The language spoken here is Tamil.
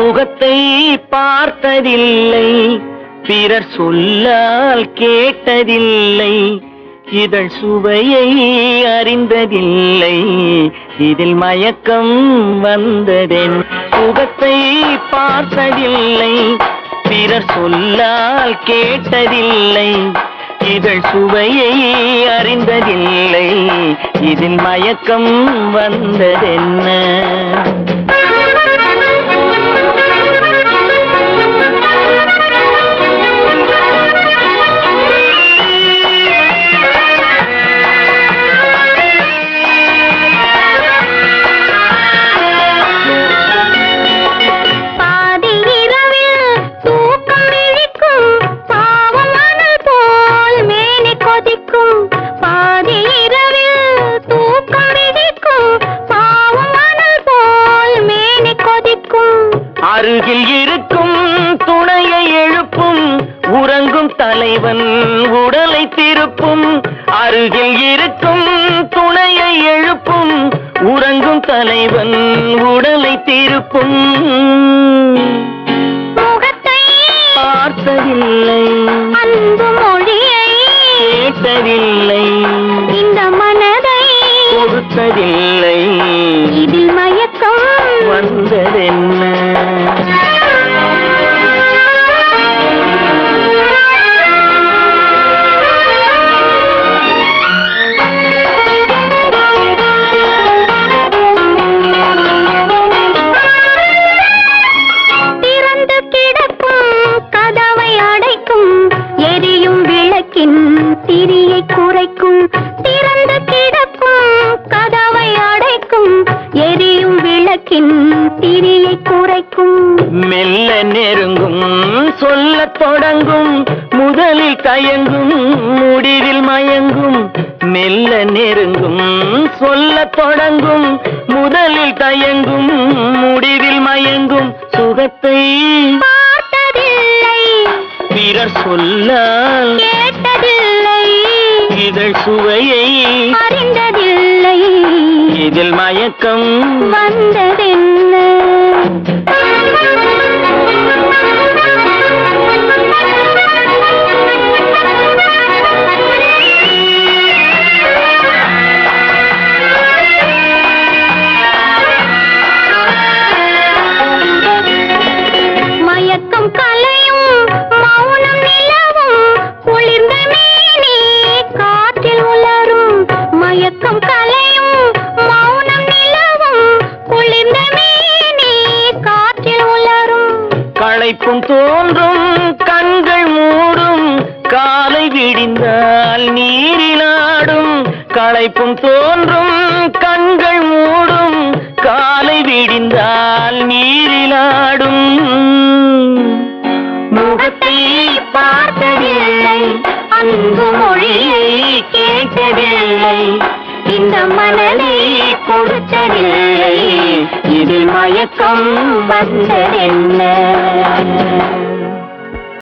முகத்தை பார்த்ததில்லை, பிறர் சொல்லால் கேட்டதில்லை, இதழ் சுவையை அறிந்ததில்லை, இதில் மயக்கம் வந்ததென். முகத்தை பார்த்ததில்லை, பிறர் சொல்லால் கேட்டதில்லை, இதழ் சுவையை அறிந்ததில்லை, இதில் மயக்கம் வந்ததென்ன. அருகில் இருக்கும் துணையை எழுப்பும் உறங்கும் தலைவன் உடலை திருப்பும். அருகில் இருக்கும் துணையை எழுப்பும் உறங்கும் தலைவன் உடலை திருப்பும். முகத்தை பார்த்ததில்லை, அன்பு மொழியை கேட்டதில்லை, இந்த மனதை கொடுத்ததில்லை, இதில் மயக்கம் வந்ததென்ன. திறந்து கிடக்கும் கதவை அடைக்கும் எரியும் விளக்கின் திரியை குறைக்கும். திறந்து கிடக்கும் கதவை அடைக்கும் எரியும் விளக்கின் திரியை குறைக்கும். மெல்ல நெருங்கும் சொல்லத் தொடங்கும், முதலில் தயங்கும் முடிவில் மயங்கும். மெல்ல நெருங்கும் சொல்லத் தொடங்கும், முதலில் தயங்கும் முடிவில் மயங்கும். சுகத்தை பார்த்ததில்லை, பிறர் சொல்லால் கேட்டதில்லை, இதழ் சுவையை அறிந்ததில்லை, இதில் மயக்கம் வந்ததென்ன. மயக்கம் கலையும் மௌனம் நிலவும் குளிர்ந்த மேனி காற்றில் உலரும். மயக்கம் கலையும் மௌனம் நிலவும் குளிர்ந்த மேனி காற்றில் உலரும். களைப்பும் தோன்றும் கண்கள் மூடும், காலை விடிந்தால் நீரிலாடும். களைப்பும் தோன்றும் கண்கள் மூடும், காலை விடிந்தால் நீரிலாடும். முகத்தை பார்த்ததில்லை, அன்பு மொழியை கேட்டதில்லை, இந்த மனதை கொடுத்ததில்லை, இதில் மயக்கம் வந்ததென்ன.